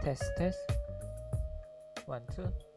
test 1 2.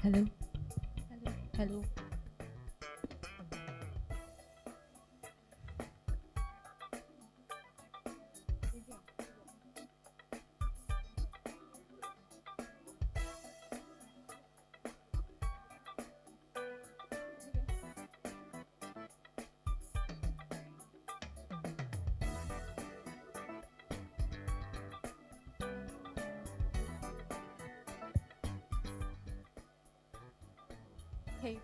Hello. Hello. Hello. Okay,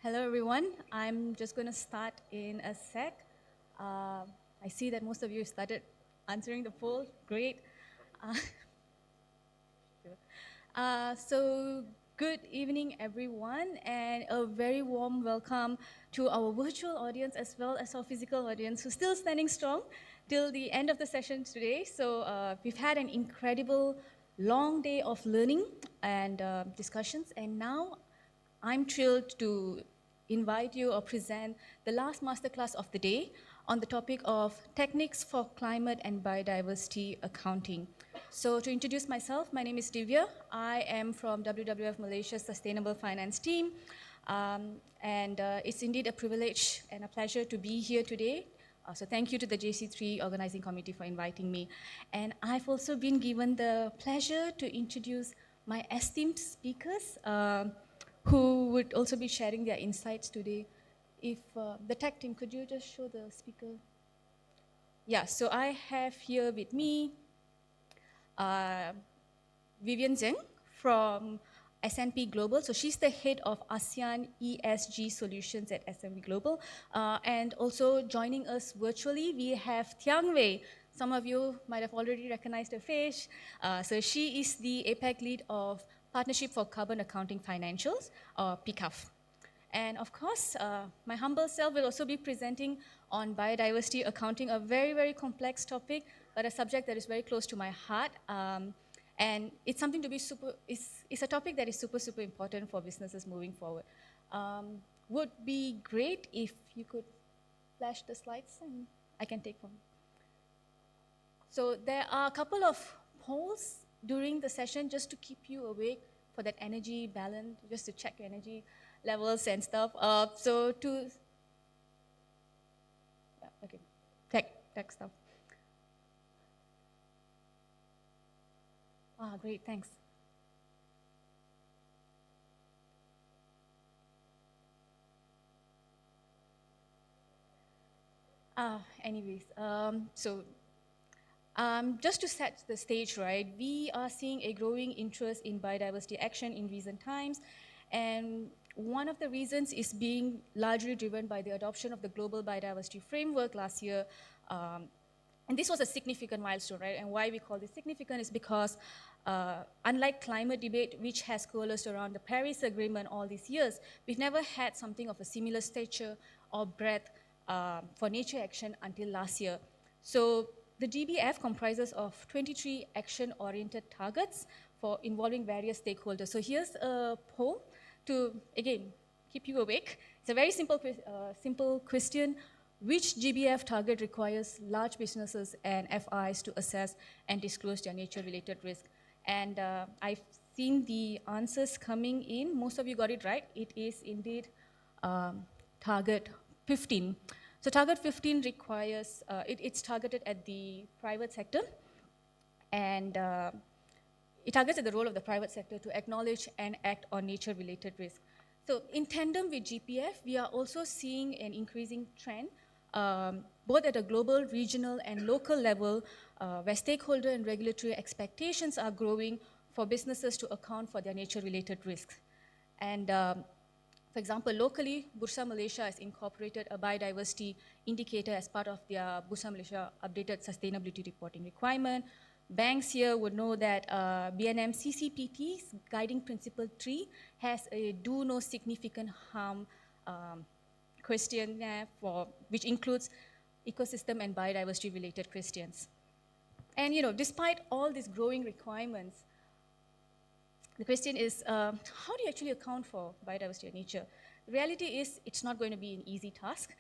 hello everyone. I'm just going to start in a sec. I see that most of you started answering the poll. Great. Uh, so good evening everyone, and a very warm welcome to our virtual audience as well as our physical audience who's still standing strong till the end of the session today. So we've had an incredible long day of learning and discussions, and now I'm thrilled to invite you or present the last masterclass of the day on the topic of techniques for climate and biodiversity accounting. So to introduce myself, my name is Divya. I am from WWF Malaysia's Sustainable Finance team. And it's indeed a privilege and a pleasure to be here today. So thank you to the JC3 organizing committee for inviting me. And I've also been given the pleasure to introduce my esteemed speakers who would also be sharing their insights today. If the tech team, could you just show the speaker? Yeah, so I have here with me Vivian Zeng from S&P Global. So she's the head of ASEAN ESG Solutions at S&P Global. And also joining us virtually, we have Tiang Wei. Some of you might have already recognized her face. So she is the APAC lead of Partnership for Carbon Accounting Financials, or PCAF. And of course, my humble self will also be presenting on biodiversity accounting, a very, very complex topic, but a subject that is very close to my heart. And it's something to be it's a topic that is super, super important for businesses moving forward. Would be great if you could flash the slides and I can take from. So there are a couple of polls during the session just to keep you awake for that energy balance, just to check your energy levels and stuff. Okay, tech stuff. Great, thanks. Anyways, just to set the stage, right, we are seeing a growing interest in biodiversity action in recent times, and one of the reasons is being largely driven by the adoption of the Global Biodiversity Framework last year. And this was a significant milestone, right? And why we call this significant is because unlike climate debate, which has coalesced around the Paris Agreement all these years, we've never had something of a similar stature or breadth for nature action until last year. So the GBF comprises of 23 action-oriented targets for involving various stakeholders. So here's a poll to, again, keep you awake. It's a very simple question. Which GBF target requires large businesses and FIs to assess and disclose their nature-related risk? And I've seen the answers coming in. Most of you got it right. It is indeed target 15. So target 15 requires, it's targeted at the private sector, and it targets at the role of the private sector to acknowledge and act on nature-related risk. So in tandem with GPF, we are also seeing an increasing trend, both at a global, regional, and local level, where stakeholder and regulatory expectations are growing for businesses to account for their nature-related risks. And for example, locally, Bursa Malaysia has incorporated a biodiversity indicator as part of their Bursa Malaysia updated sustainability reporting requirement. Banks here would know that BNM CCPT's guiding principle 3 has a do no significant harm questionnaire which includes ecosystem and biodiversity related questions. And despite all these growing requirements, the question is, how do you actually account for biodiversity and nature? The reality is, it's not going to be an easy task.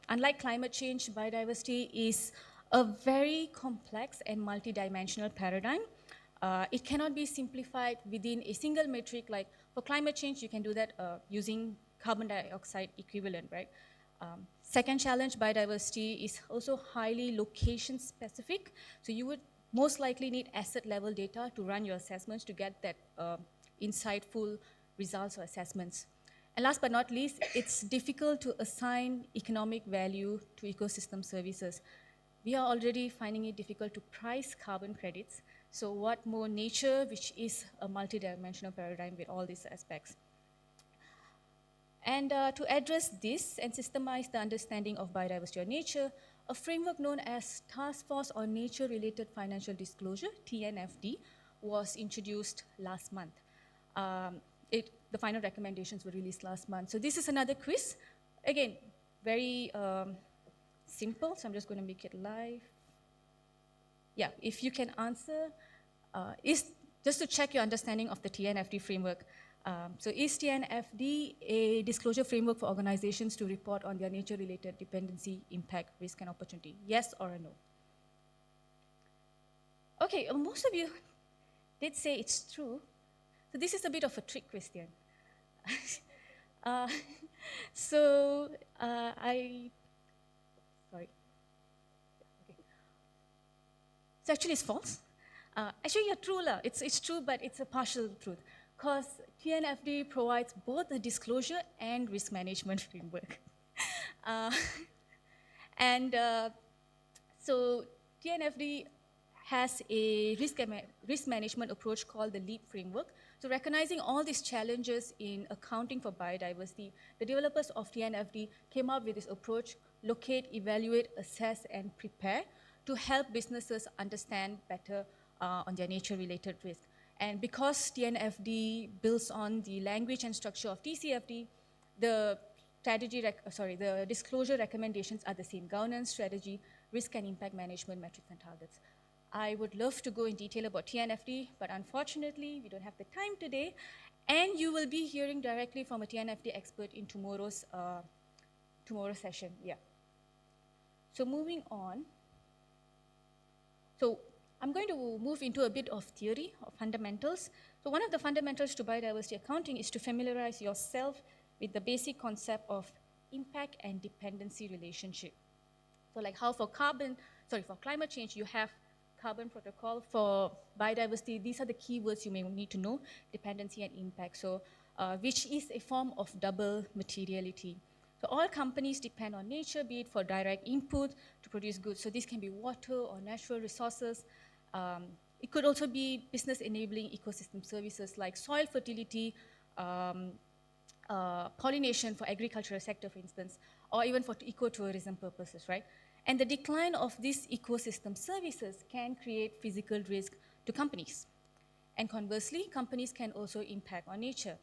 Unlike climate change, biodiversity is a very complex and multidimensional paradigm. It cannot be simplified within a single metric like, For climate change, you can do that using carbon dioxide equivalent, right? Second challenge, biodiversity is also highly location specific. So you would most likely need asset level data to run your assessments to get that insightful results or assessments. And last but not least, it's difficult to assign economic value to ecosystem services. We are already finding it difficult to price carbon credits. So what more nature, which is a multidimensional paradigm with all these aspects. And to address this and systemize the understanding of biodiversity or nature, a framework known as Task Force on Nature-Related Financial Disclosure, TNFD, was introduced last month. The final recommendations were released last month. So this is another quiz. Again, very simple, so I'm just going to make it live. Yeah, if you can answer, is just to check your understanding of the TNFD framework. So is TNFD a disclosure framework for organizations to report on their nature-related dependency, impact, risk, and opportunity? Yes or a no? Okay, most of you did say it's true. So this is a bit of a trick question. Sorry. Okay. So actually it's false. Actually, you're true, it's true, but it's a partial truth. Because TNFD provides both a disclosure and risk management framework. So TNFD has a risk management approach called the LEAP framework. So recognizing all these challenges in accounting for biodiversity, the developers of TNFD came up with this approach: locate, evaluate, assess, and prepare to help businesses understand better on their nature-related risk. And because TNFD builds on the language and structure of TCFD, the disclosure recommendations are the same: governance, strategy, risk and impact management, metrics and targets. I would love to go in detail about TNFD, but unfortunately, we don't have the time today. And you will be hearing directly from a TNFD expert in tomorrow's session. Yeah. So moving on. So I'm going to move into a bit of theory, of fundamentals. So one of the fundamentals to biodiversity accounting is to familiarize yourself with the basic concept of impact and dependency relationship. So like how for climate change, you have carbon protocol. For biodiversity, these are the keywords you may need to know: dependency and impact. So which is a form of double materiality. So all companies depend on nature, be it for direct input to produce goods. So this can be water or natural resources. It could also be business enabling ecosystem services like soil fertility, pollination for agricultural sector, for instance, or even for ecotourism purposes, right? And the decline of these ecosystem services can create physical risk to companies. And conversely, companies can also impact on nature.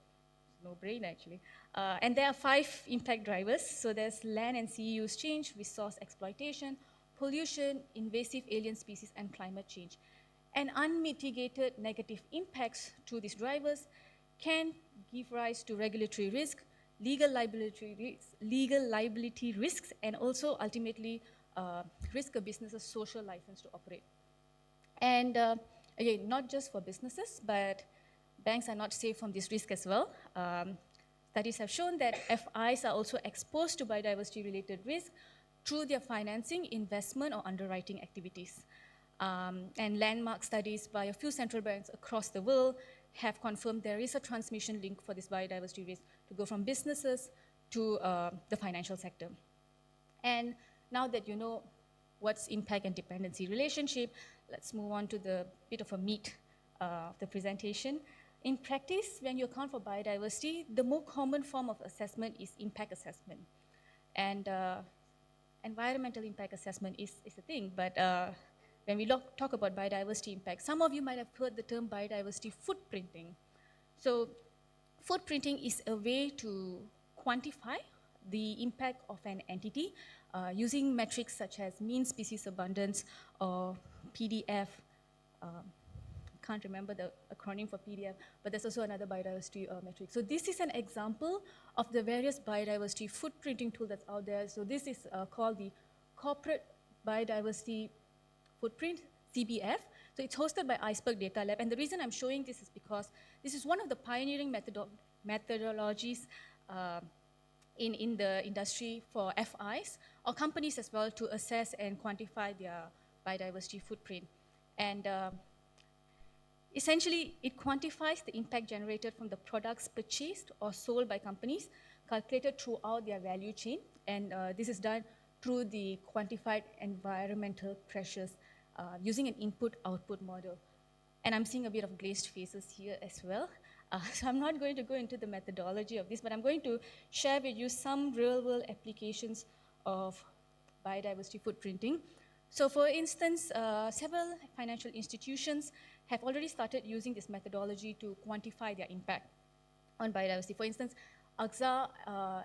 No brain, actually. And there are 5 impact drivers. So there's land and sea use change, resource exploitation, pollution, invasive alien species, and climate change. And unmitigated negative impacts to these drivers can give rise to regulatory risk, legal liability risks, and also ultimately risk a business's social license to operate. And again, not just for businesses, but banks are not safe from this risk as well. Studies have shown that FIs are also exposed to biodiversity-related risk through their financing, investment, or underwriting activities. And landmark studies by a few central banks across the world have confirmed there is a transmission link for this biodiversity risk to go from businesses to the financial sector. And now that you know what's impact and dependency relationship, let's move on to the bit of a meat of the presentation. In practice, when you account for biodiversity, the more common form of assessment is impact assessment. And environmental impact assessment is a thing, but when we talk about biodiversity impact, some of you might have heard the term biodiversity footprinting. So footprinting is a way to quantify the impact of an entity using metrics such as mean species abundance or PDF. Can't remember the acronym for PDF, but there's also another biodiversity metric. So this is an example of the various biodiversity footprinting tool that's out there. So this is called the Corporate Biodiversity Footprint, CBF. So it's hosted by Iceberg Data Lab, and the reason I'm showing this is because this is one of the pioneering methodologies in the industry for FIs or companies as well to assess and quantify their biodiversity footprint. And essentially, it quantifies the impact generated from the products purchased or sold by companies, calculated throughout their value chain, and this is done through the quantified environmental pressures using an input-output model. And I'm seeing a bit of glazed faces here as well. So I'm not going to go into the methodology of this, but I'm going to share with you some real-world applications of biodiversity footprinting. So for instance, several financial institutions have already started using this methodology to quantify their impact on biodiversity. For instance, AXA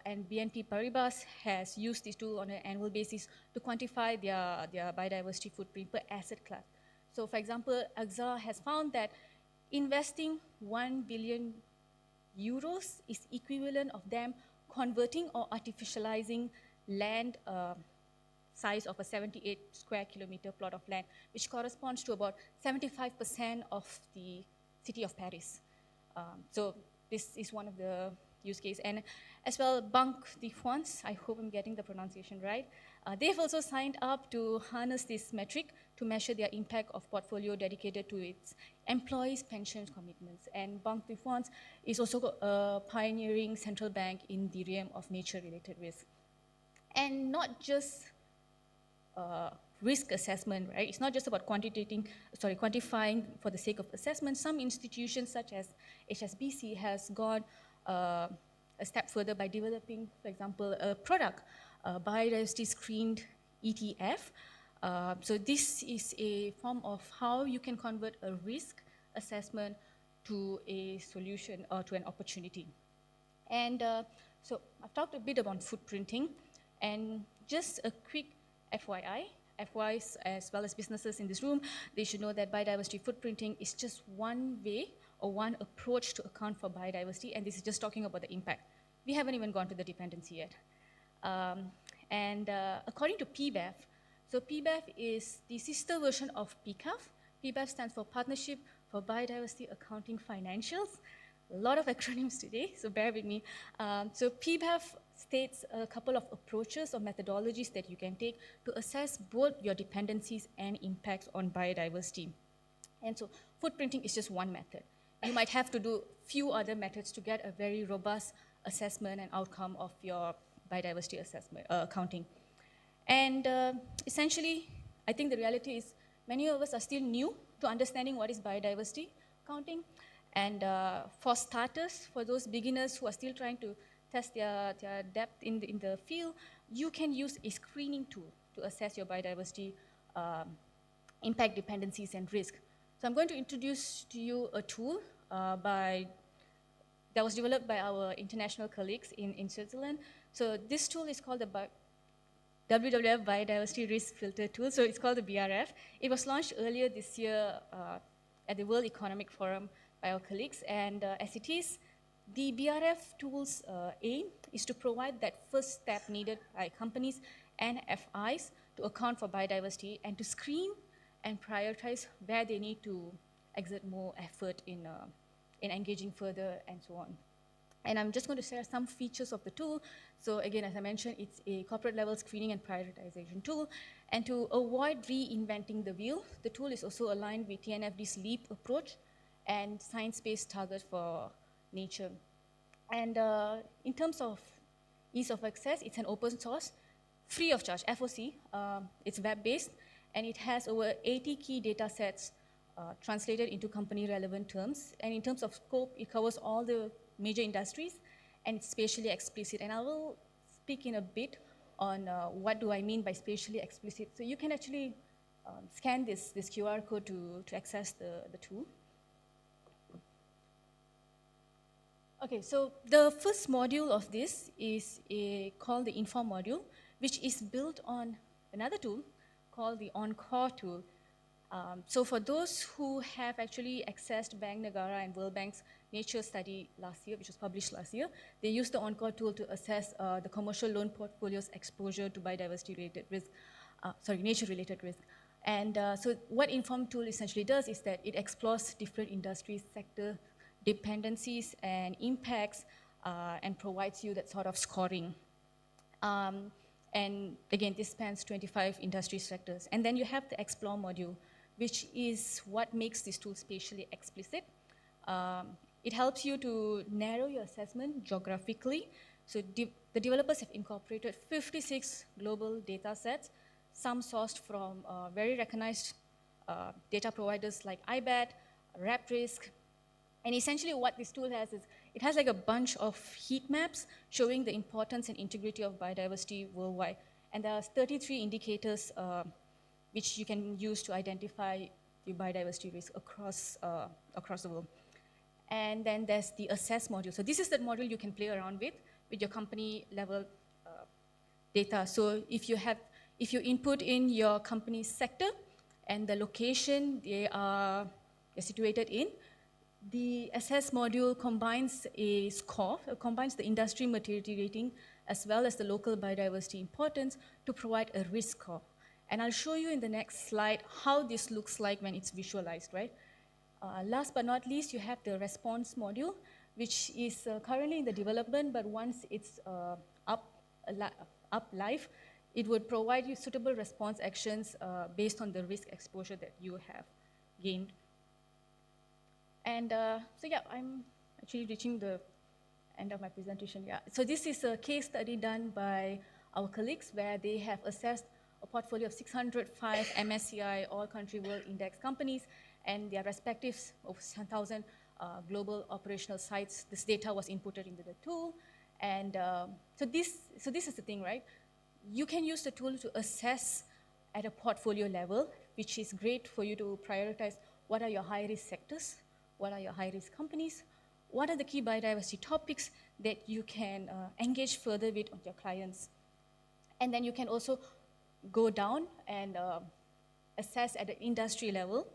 and BNP Paribas has used this tool on an annual basis to quantify their biodiversity footprint per asset class. So for example, AXA has found that investing 1 billion euros is equivalent of them converting or artificializing land size of a 78 square kilometer plot of land, which corresponds to about 75% of the city of Paris. So this is one of the use case. And as well, Banque de France, I hope I'm getting the pronunciation right, they've also signed up to harness this metric to measure their impact of portfolio dedicated to its employees' pension commitments. And Banque de France is also a pioneering central bank in the realm of nature-related risk. And not just risk assessment, right? It's not just about quantifying for the sake of assessment. Some institutions such as HSBC has gone a step further by developing, for example, a product, a biodiversity screened ETF. So this is a form of how you can convert a risk assessment to a solution or to an opportunity. And so I've talked a bit about footprinting, and just a quick FYI, FYs as well as businesses in this room, they should know that biodiversity footprinting is just one way or one approach to account for biodiversity, and this is just talking about the impact. We haven't even gone to the dependency yet. According to PBEF, so PBEF is the sister version of PCAF. PBEF stands for Partnership for Biodiversity Accounting Financials. A lot of acronyms today, so bear with me. So PBEF states a couple of approaches or methodologies that you can take to assess both your dependencies and impacts on biodiversity. And so footprinting is just one method. You might have to do few other methods to get a very robust assessment and outcome of your biodiversity assessment accounting. And essentially, I think the reality is many of us are still new to understanding what is biodiversity accounting. And for starters, for those beginners who are still trying to test their depth in the field, you can use a screening tool to assess your biodiversity impact, dependencies, and risk. So I'm going to introduce to you a tool that was developed by our international colleagues in Switzerland. So this tool is called the WWF Biodiversity Risk Filter Tool. So it's called the BRF. It was launched earlier this year at the World Economic Forum by our colleagues. And as it is, the BRF tool's aim is to provide that first step needed by companies and FIs to account for biodiversity and to screen and prioritize where they need to exert more effort in engaging further and so on. And I'm just going to share some features of the tool. So again, as I mentioned, it's a corporate level screening and prioritization tool. And to avoid reinventing the wheel, the tool is also aligned with TNFD's LEAP approach and science-based targets for nature. And in terms of ease of access, it's an open source, free of charge, FOC. It's web-based, and it has over 80 key data sets translated into company-relevant terms. And in terms of scope, it covers all the major industries, and it's spatially explicit. And I will speak in a bit on what do I mean by spatially explicit. So you can actually scan this QR code to access the tool. Okay, so the first module of this is called the Inform module, which is built on another tool called the Encore tool. So for those who have actually accessed Bank Negara and World Bank's nature study last year, which was published last year, they used the Encore tool to assess the commercial loan portfolio's exposure to biodiversity-related risk, nature-related risk. And so what Inform tool essentially does is that it explores different industry sector dependencies and impacts and provides you that sort of scoring. And again, this spans 25 industry sectors. And then you have the Explore module, which is what makes this tool spatially explicit. It helps you to narrow your assessment geographically. So the developers have incorporated 56 global data sets, some sourced from very recognized data providers like IBAT, RapRisk. And essentially what this tool has is, it has like a bunch of heat maps showing the importance and integrity of biodiversity worldwide. And there are 33 indicators which you can use to identify the biodiversity risk across the world. And then there's the Assess module. So this is the module you can play around with your company level data. So if you input in your company's sector and the location they are situated in, the Assess module combines a score, combines the industry maturity rating as well as the local biodiversity importance to provide a risk score. And I'll show you in the next slide how this looks like when it's visualized, right? Last but not least, you have the Response module, which is currently in the development, but once it's up live, it would provide you suitable response actions based on the risk exposure that you have gained. And so yeah, I'm actually reaching the end of my presentation. Yeah. So this is a case study done by our colleagues where they have assessed a portfolio of 605 MSCI All Country World Index companies and their respective of 10,000 global operational sites. This data was inputted into the tool. And so this is the thing, right? You can use the tool to assess at a portfolio level, which is great for you to prioritize what are your high-risk sectors, what are your high-risk companies, what are the key biodiversity topics that you can engage further with your clients. And then you can also go down and assess at the industry level,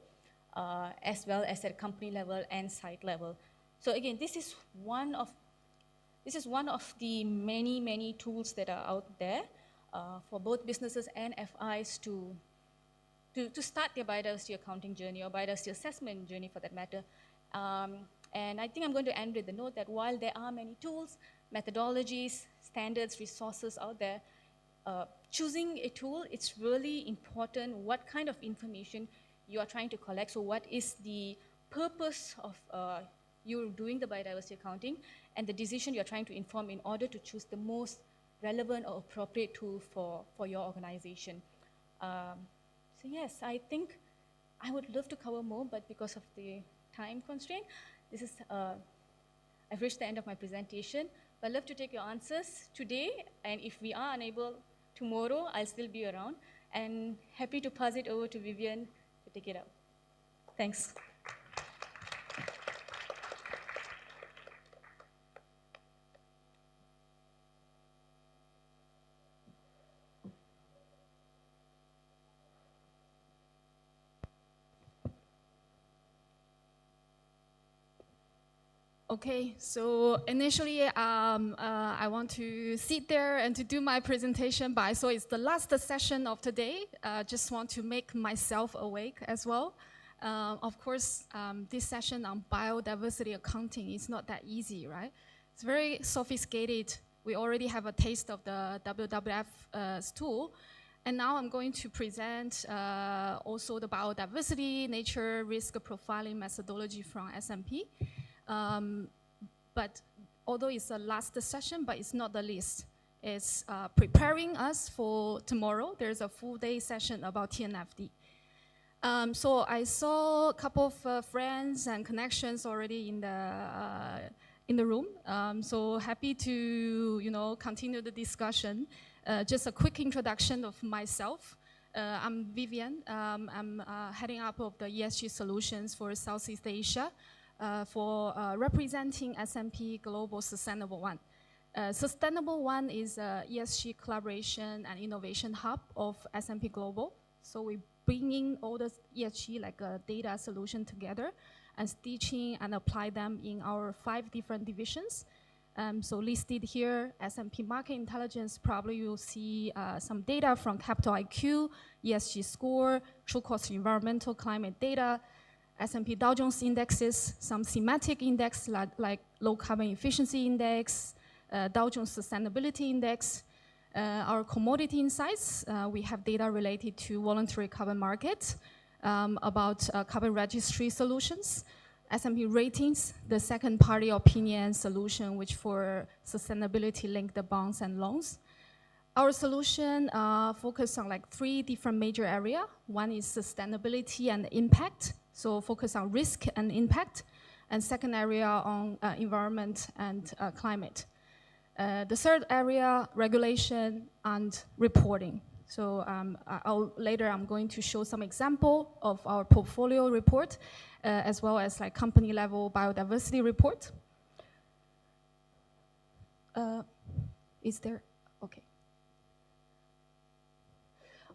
as well as at company level and site level. So again, this is one of the many tools that are out there for both businesses and FIs to start their biodiversity accounting journey or biodiversity assessment journey for that matter. And I think I'm going to end with the note that while there are many tools, methodologies, standards, resources out there, choosing a tool, it's really important what kind of information you are trying to collect. So what is the purpose of you doing the biodiversity accounting and the decision you're trying to inform in order to choose the most relevant or appropriate tool for your organization. So yes, I think I would love to cover more, but because of the time constraint, I've reached the end of my presentation. But I'd love to take your answers today, and if we are unable tomorrow, I'll still be around, and happy to pass it over to Vivian to take it up. Thanks. Okay, so initially I want to sit there and to do my presentation, but I saw it's the last session of today. Just want to make myself awake as well. Of course, this session on biodiversity accounting is not that easy, right? It's very sophisticated. We already have a taste of the WWF tool. And now I'm going to present also the biodiversity, nature, risk profiling methodology from S&P. But although it's the last session, but it's not the least. It's preparing us for tomorrow. There's a full day session about TNFD. So I saw a couple of friends and connections already in the room. So happy to continue the discussion. Just a quick introduction of myself. I'm Vivian. I'm heading up of the ESG solutions for Southeast Asia. For representing S&P Global Sustainable One. Sustainable One is ESG collaboration and innovation hub of S&P Global. So we bringing all the ESG like a data solution together and stitching and apply them in our 5 different divisions. So listed here, S&P Market Intelligence, probably you'll see some data from Capital IQ, ESG score, true cost environmental climate data, S&P Dow Jones indexes, some thematic index like low carbon efficiency index, Dow Jones sustainability index. Our commodity insights, we have data related to voluntary carbon market, about carbon registry solutions, S&P ratings, the second party opinion solution, which for sustainability linked bonds and loans. Our solution focus on like 3 different major areas. One is sustainability and impact, so focus on risk and impact. And second area on environment and climate. The third area, regulation and reporting. So later I'm going to show some example of our portfolio report, as well as like company level biodiversity report. Is there? Okay.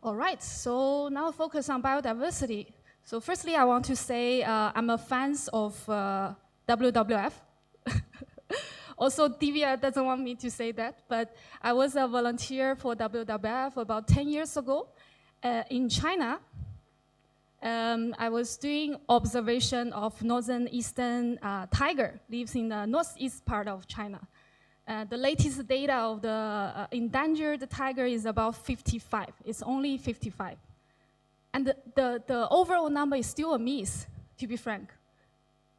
All right, so now focus on biodiversity. So firstly, I want to say I'm a fan of WWF. Also, Divya doesn't want me to say that, but I was a volunteer for WWF about 10 years ago in China. I was doing observation of northern eastern tiger, lives in the northeast part of China. The latest data of the endangered tiger is about 55. It's only 55. And the overall number is still a miss, to be frank.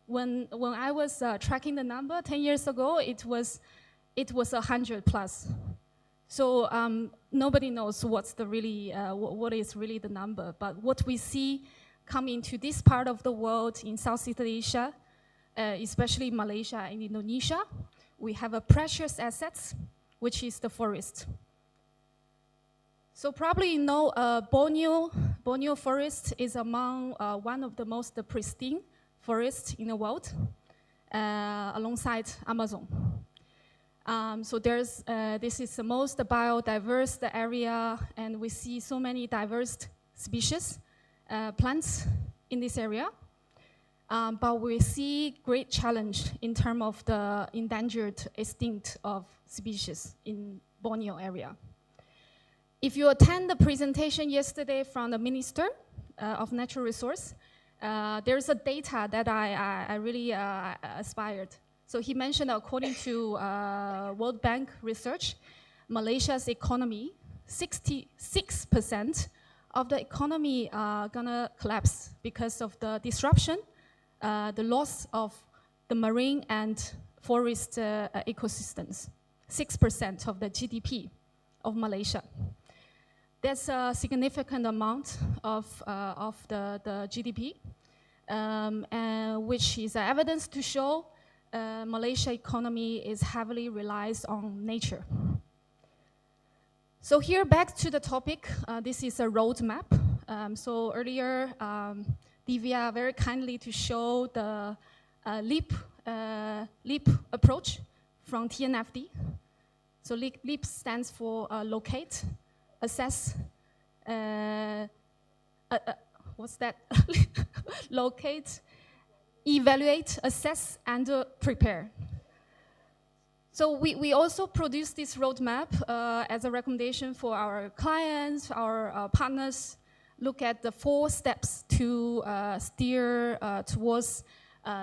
When I was tracking the number 10 years ago, it was 100 plus. So nobody knows what's the really what is really the number. But what we see coming to this part of the world in Southeast Asia, especially Malaysia and Indonesia, we have a precious assets, which is the forest. So probably you know Borneo forest is among one of the most pristine forests in the world, alongside Amazon. So this is the most biodiverse area, and we see so many diverse species, plants in this area. But we see great challenge in terms of the endangered extinct of species in Borneo area. If you attend the presentation yesterday from the Minister of Natural Resource, there's a data that I really aspired. So he mentioned according to World Bank research, Malaysia's economy, 66% of the economy are gonna collapse because of the disruption, the loss of the marine and forest ecosystems. 6% of the GDP of Malaysia. That's a significant amount of the GDP, and which is evidence to show Malaysia economy is heavily relies on nature. So here, back to the topic, this is a roadmap. So earlier, Divya very kindly to show the LEAP approach from TNFD. So LEAP stands for locate, assess, what's that? Locate, evaluate, assess, and prepare. So we also produce this roadmap as a recommendation for our clients, our partners. Look at the 4 steps to steer towards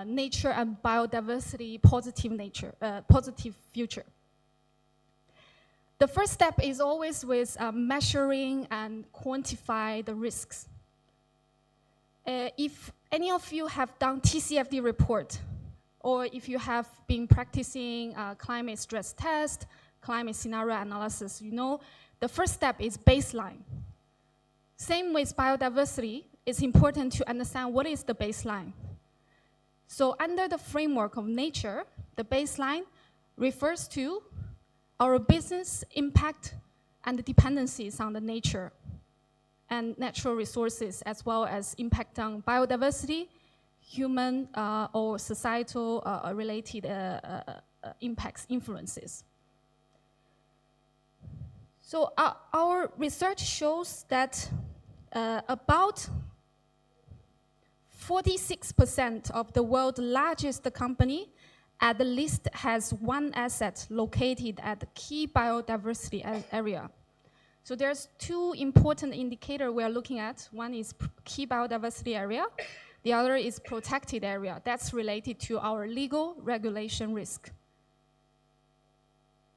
nature and biodiversity, positive future. The first step is always with measuring and quantify the risks. If any of you have done TCFD report, or if you have been practicing climate stress test, climate scenario analysis, you know the first step is baseline. Same with biodiversity, it's important to understand what is the baseline. So under the framework of nature, the baseline refers to our business impact and the dependencies on the nature and natural resources, as well as impact on biodiversity, human or societal related impacts, influences. So our research shows that about 46% of the world's largest company at least has one asset located at the key biodiversity area. So there's two important indicators we are looking at. One is key biodiversity area. The other is protected area. That's related to our legal regulation risk.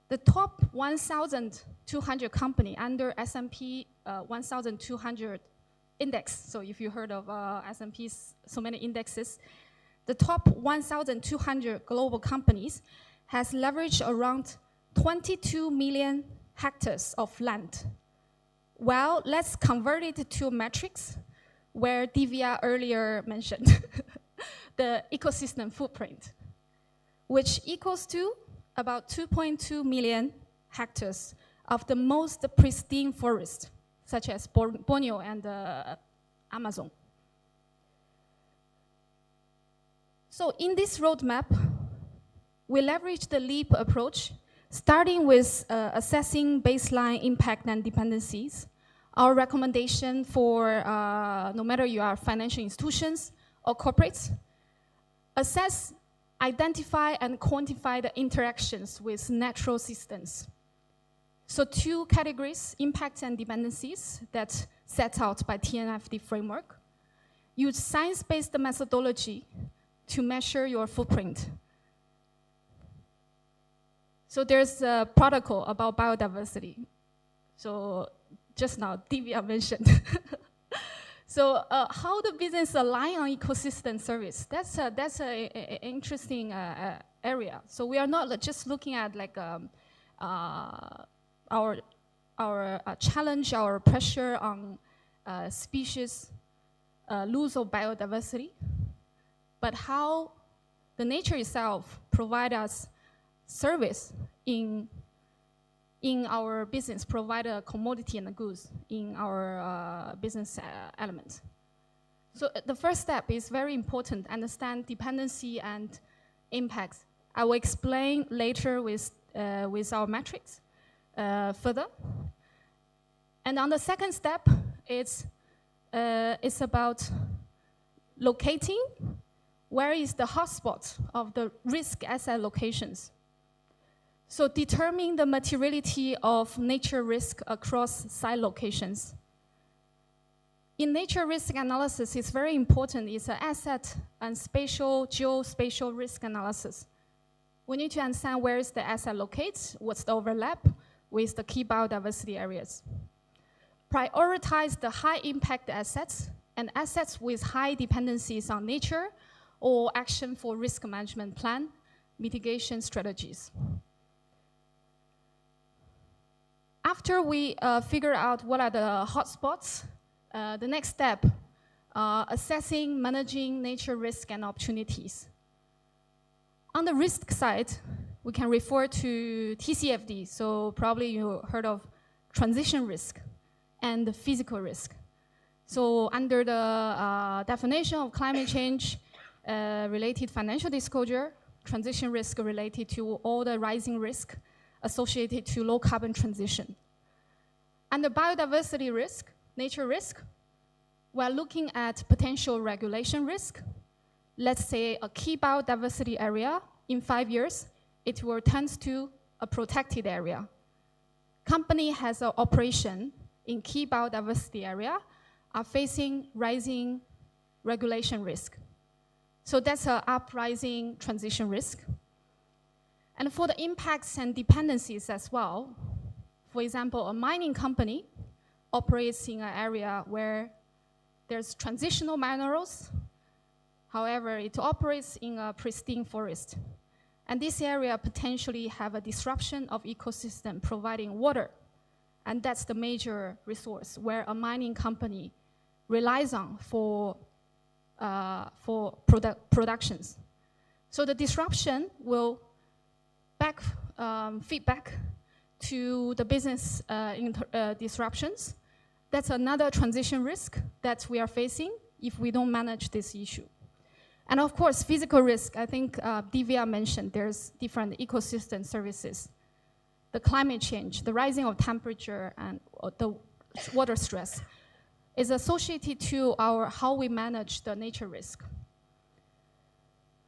The top 1,200 company under S&P 1,200 index. So if you heard of S&P's so many indexes, the top 1,200 global companies has leveraged around 22 million hectares of land. Well, let's convert it to metrics where Divya earlier mentioned, the ecosystem footprint, which equals to about 2.2 million hectares of the most pristine forest, such as Borneo and Amazon. So in this roadmap, we leverage the LEAP approach, starting with assessing baseline impact and dependencies. Our recommendation for no matter you are financial institutions or corporates, assess, identify, and quantify the interactions with natural systems. So two categories, impacts and dependencies, that set out by TNFD framework. Use science-based methodology to measure your footprint. So there's a protocol about biodiversity. So just now, Divya mentioned. So how the business align on ecosystem service, that's an interesting area. So we are not just looking at like our challenge, our pressure on species loss of biodiversity, but how the nature itself provide us service in our business, provide a commodity and a goods in our business elements. So the first step is very important, understand dependency and impacts. I will explain later with our metrics further. And on the second step, it's about locating where is the hotspot of the risk asset locations. So determine the materiality of nature risk across site locations. In nature risk analysis, it's very important. It's an asset and geospatial risk analysis. We need to understand where is the asset located, what's the overlap with the key biodiversity areas. Prioritize the high impact assets and assets with high dependencies on nature or action for risk management plan, mitigation strategies. After we figure out what are the hotspots, the next step, assessing, managing nature risk and opportunities. On the risk side, we can refer to TCFD, so probably you heard of transition risk and the physical risk. So under the definition of climate change related financial disclosure, transition risk related to all the rising risk associated to low carbon transition. Under biodiversity risk, nature risk, we're looking at potential regulation risk. Let's say a key biodiversity area, in 5 years, it will turn to a protected area. Company has an operation in key biodiversity area are facing rising regulation risk. So that's an uprising transition risk. And for the impacts and dependencies as well, for example, a mining company operates in an area where there's transitional minerals. However, it operates in a pristine forest. And this area potentially have a disruption of ecosystem providing water. And that's the major resource where a mining company relies on for productions. So the disruption will feedback to the business disruptions. That's another transition risk that we are facing if we don't manage this issue. And of course, physical risk, I think Divya mentioned there's different ecosystem services. The climate change, the rising of temperature and the water stress is associated to how we manage the nature risk.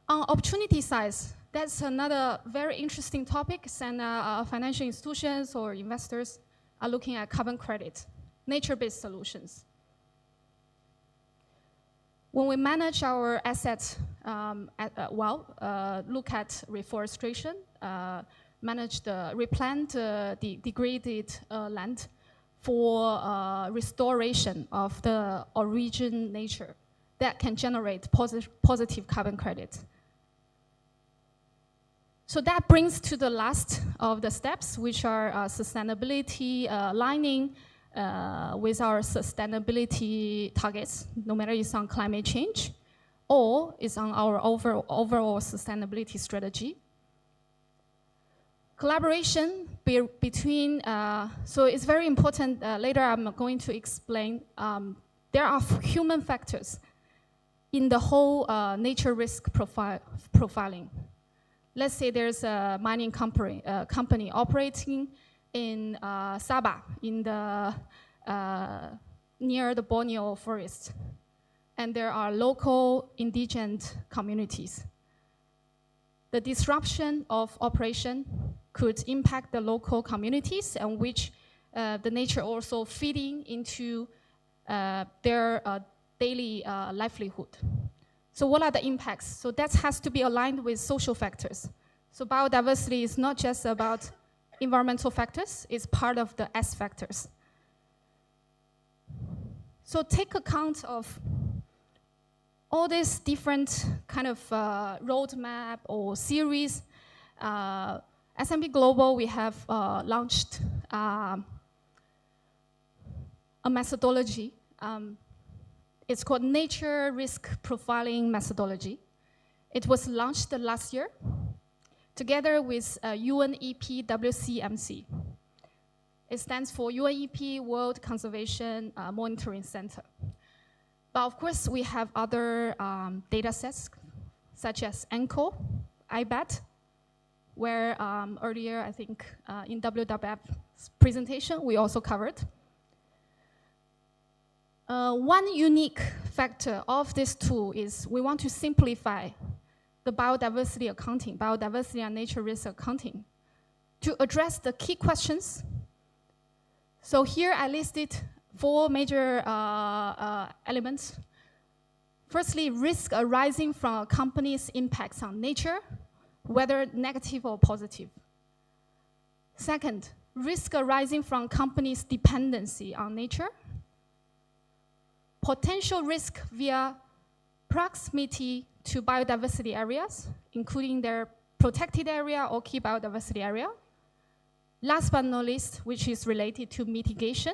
On opportunity side, that's another very interesting topic, and financial institutions or investors are looking at carbon credit, nature-based solutions. When we manage our assets look at reforestation, replant the degraded land for restoration of the origin nature that can generate positive carbon credit. So that brings to the last of the steps, which are sustainability aligning with our sustainability targets, no matter it's on climate change or it's on our overall sustainability strategy. Collaboration between, so it's very important, later I'm going to explain, there are human factors in the whole nature risk profiling. Let's say there's a mining company operating in Sabah, in the near the Borneo forest, and there are local indigenous communities. The disruption of operation could impact the local communities, and which the nature also feeding into their daily livelihood. So what are the impacts? So that has to be aligned with social factors. So biodiversity is not just about environmental factors, it's part of the S factors. So take account of all these different kind of roadmap or series. S&P Global, we have launched a methodology. It's called Nature Risk Profiling Methodology. It was launched last year together with UNEP WCMC. It stands for UNEP World Conservation Monitoring Center. But of course, we have other data sets, such as ENCO, IBAT, where earlier, I think, in WWF's presentation, we also covered. One unique factor of this tool is we want to simplify the biodiversity accounting, biodiversity and nature risk accounting, to address the key questions. So here I listed 4 major elements. Firstly, risk arising from a company's impacts on nature, whether negative or positive. Second, risk arising from company's dependency on nature. Potential risk via proximity to biodiversity areas, including their protected area or key biodiversity area. Last but not least, which is related to mitigation.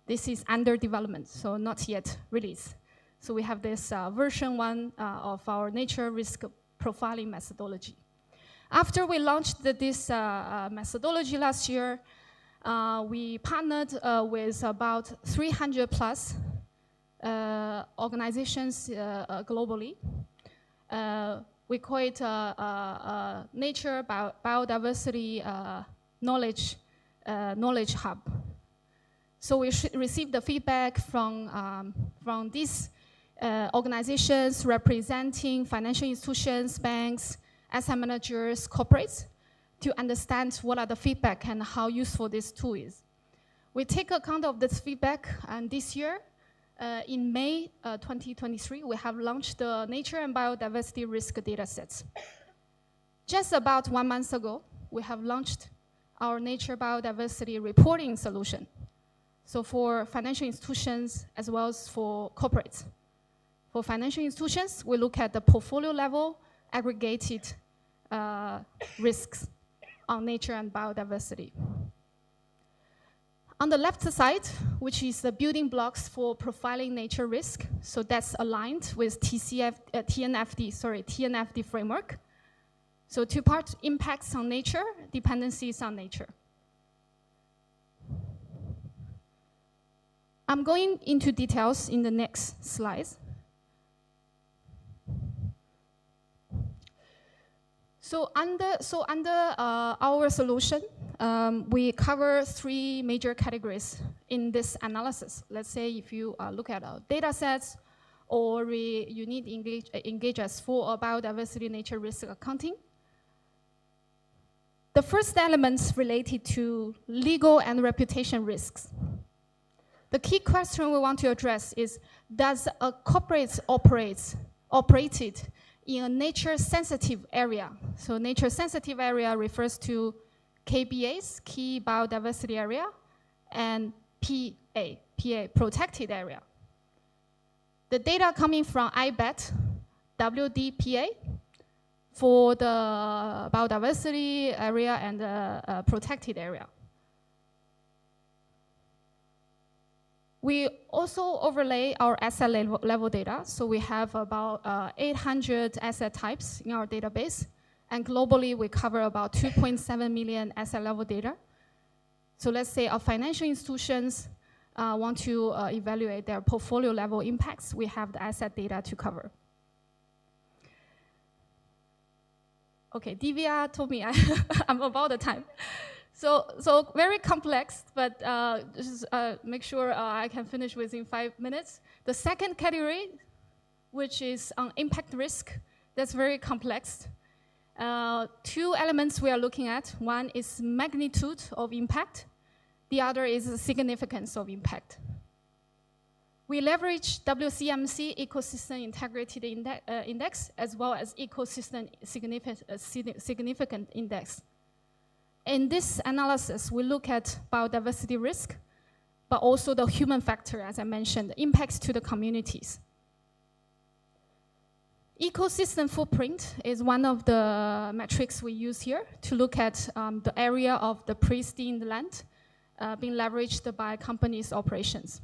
This is under development, so not yet released. So we have this version 1 of our nature risk profiling methodology. After we launched this methodology last year, we partnered with about 300 plus organizations globally. We call it Nature Biodiversity Knowledge Hub. So we received the feedback from these organizations representing financial institutions, banks, asset managers, corporates, to understand what are the feedback and how useful this tool is. We take account of this feedback, and this year, in May 2023, we have launched the Nature and Biodiversity Risk Datasets. Just about 1 month ago, we have launched our Nature Biodiversity Reporting solution. So for financial institutions as well as for corporates. For financial institutions, we look at the portfolio level aggregated risks on nature and biodiversity. On the left side, which is the building blocks for profiling nature risk, so that's aligned with TNFD framework. So 2 parts, impacts on nature, dependencies on nature. I'm going into details in the next slides. So under our solution, we cover 3 major categories in this analysis. Let's say if you look at our data sets, or you need engage us for a biodiversity nature risk accounting, The first element is related to legal and reputation risks. The key question we want to address is, does a corporate operated in a nature-sensitive area? So nature-sensitive area refers to KBAs, Key Biodiversity Area, and PA, Protected Area. The data coming from IBET, WDPA, for the biodiversity area and the protected area. We also overlay our asset level data. So we have about 800 asset types in our database. And globally, we cover about 2.7 million asset level data. So let's say our financial institutions want to evaluate their portfolio level impacts. We have the asset data to cover. Okay, DVR told me I'm about the time. So very complex, but just make sure I can finish within 5 minutes. The second category, which is on impact risk, that's very complex. Two elements we are looking at. One is magnitude of impact. The other is the significance of impact. We leverage WCMC Ecosystem Integrity Index as well as Ecosystem Significant Index. In this analysis, we look at biodiversity risk, but also the human factor, as I mentioned, the impacts to the communities. Ecosystem footprint is one of the metrics we use here to look at the area of the pristine land being leveraged by companies' operations.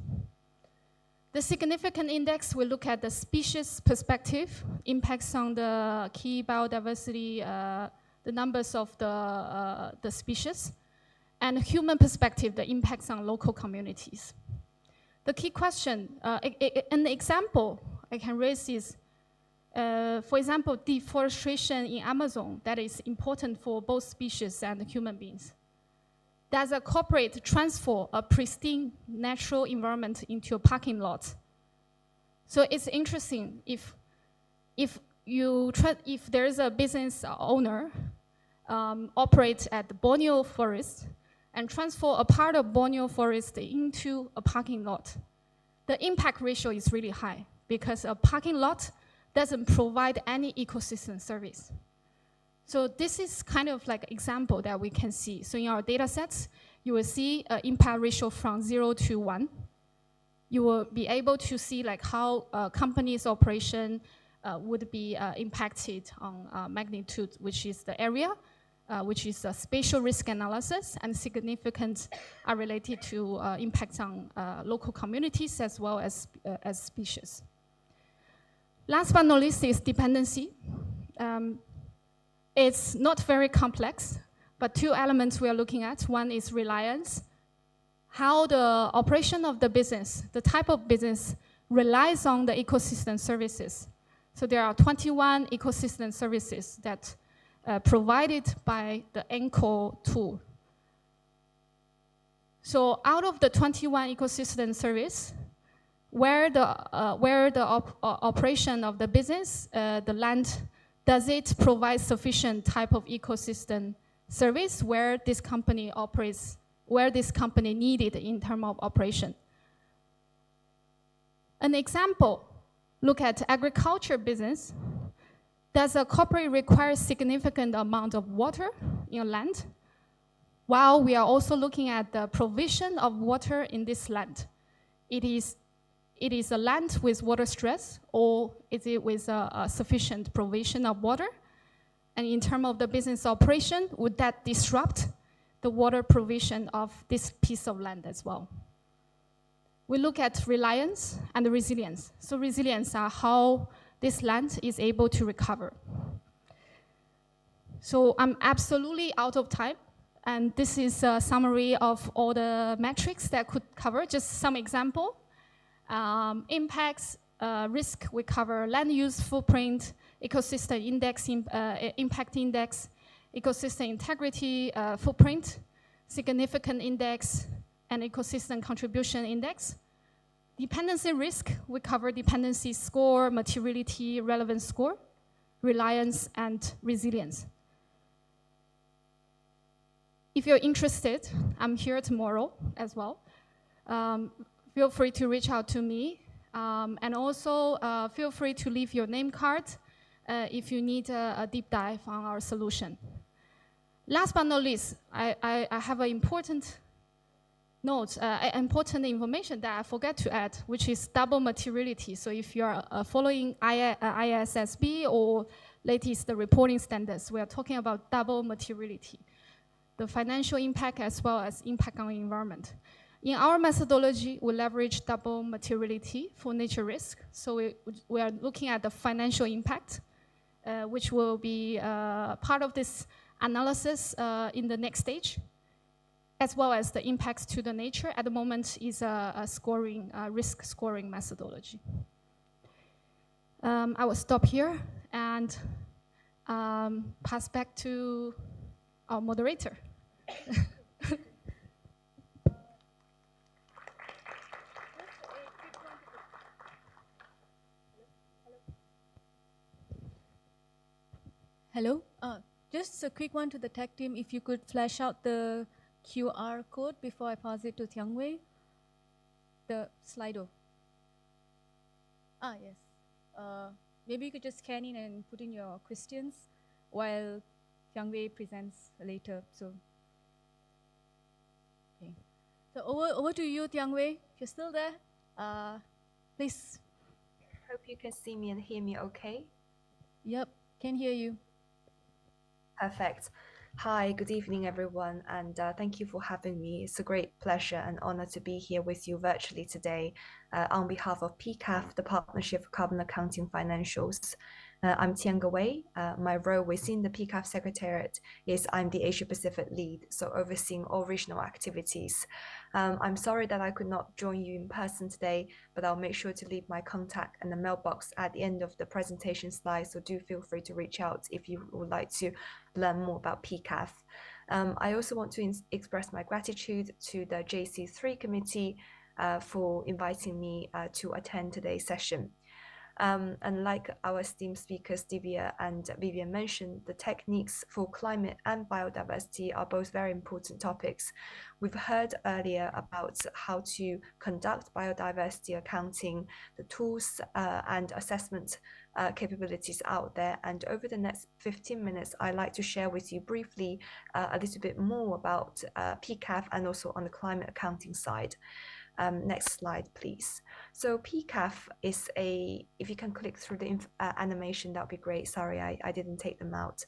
The significant index will look at the species perspective, impacts on the key biodiversity, the numbers of the species, and human perspective, the impacts on local communities. The key question, an example I can raise is, for example, deforestation in Amazon that is important for both species and human beings. Does a corporate transfer a pristine natural environment into a parking lot? So it's interesting if there is a business owner operate at the Borneo forest and transfer a part of Borneo forest into a parking lot, the impact ratio is really high because a parking lot doesn't provide any ecosystem service. So this is kind of like an example that we can see. So in our data sets, you will see an impact ratio from 0 to 1. You will be able to see like how a company's operation would be impacted on magnitude, which is the area, which is a spatial risk analysis, and significant are related to impacts on local communities as well as species. Last but not least is dependency. It's not very complex, but two elements we are looking at. One is reliance, how the operation of the business, the type of business relies on the ecosystem services. So there are 21 ecosystem services that provided by the ENCO tool. So out of the 21 ecosystem service, where the operation of the business, the land, does it provide sufficient type of ecosystem service where this company operates, where this company needed in terms of operation? An example, look at agriculture business. Does a corporate require significant amount of water in land? While we are also looking at the provision of water in this land. It is a land with water stress, or is it with a sufficient provision of water? And in terms of the business operation, would that disrupt the water provision of this piece of land as well? We look at reliance and resilience. So resilience are how this land is able to recover. So I'm absolutely out of time. And this is a summary of all the metrics that could cover. Just some example. Impacts, risk, we cover land use footprint, ecosystem index, impact index, ecosystem integrity footprint, significant index, and ecosystem contribution index. Dependency risk, we cover dependency score, materiality, relevance score, reliance, and resilience. If you're interested, I'm here tomorrow as well. Feel free to reach out to me. And also feel free to leave your name card if you need a deep dive on our solution. Last but not least, I have an important note, important information that I forgot to add, which is double materiality. So if you are following ISSB or latest reporting standards, we are talking about double materiality, the financial impact as well as impact on the environment. In our methodology, we leverage double materiality for nature risk. So we are looking at the financial impact, which will be part of this analysis in the next stage, as well as the impacts to the nature. At the moment is a risk scoring methodology. I will stop here and pass back to our moderator. Hello. Just a quick one to the tech team. If you could flash out the QR code before I pass it to Tiang Wei. The Slido. Yes. Maybe you could just scan in and put in your questions while Tiang Wei presents later. So, okay. So over to you, Tiang Wei. If you're still there, please. Hope you can see me and hear me okay. Yep, can hear you. Perfect. Hi, good evening, everyone, and thank you for having me. It's a great pleasure and honor to be here with you virtually today on behalf of PCAF, the Partnership for Carbon Accounting Financials. I'm Tian Wei. My role within the PCAF Secretariat is I'm the Asia Pacific lead, so overseeing all regional activities. I'm sorry that I could not join you in person today, but I'll make sure to leave my contact and the mailbox at the end of the presentation slide, so do feel free to reach out if you would like to learn more about PCAF. I also want to express my gratitude to the JC3 committee for inviting me to attend today's session. And like our esteemed speakers, Divya and Vivian mentioned, the techniques for climate and biodiversity are both very important topics. We've heard earlier about how to conduct biodiversity accounting, the tools and assessment capabilities out there. And over the next 15 minutes, I'd like to share with you briefly a little bit more about PCAF and also on the climate accounting side. Next slide, please. So PCAF is if you can click through the animation, that would be great. Sorry, I didn't take them out.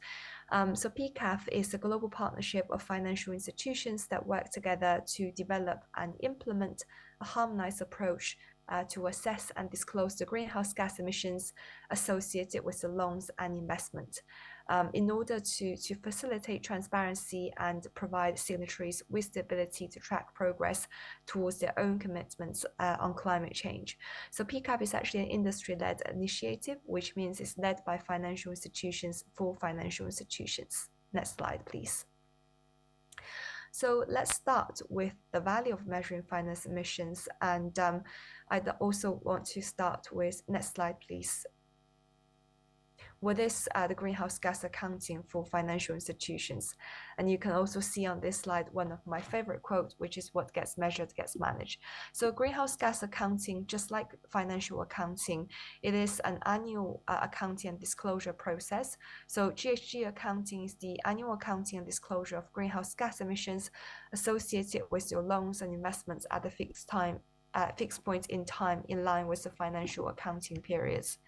So PCAF is a global partnership of financial institutions that work together to develop and implement a harmonized approach to assess and disclose the greenhouse gas emissions associated with the loans and investment. In order to facilitate transparency and provide signatories with the ability to track progress towards their own commitments on climate change. So PCAF is actually an industry-led initiative, which means it's led by financial institutions for financial institutions. Next slide, please. So let's start with the value of measuring finance emissions. And I'd also want to start with, next slide, please. What is the greenhouse gas accounting for financial institutions? And you can also see on this slide one of my favorite quotes, which is what gets measured gets managed. So greenhouse gas accounting, just like financial accounting, it is an annual accounting and disclosure process. So GHG accounting is the annual accounting and disclosure of greenhouse gas emissions associated with your loans and investments at a fixed point in time in line with the financial accounting periods.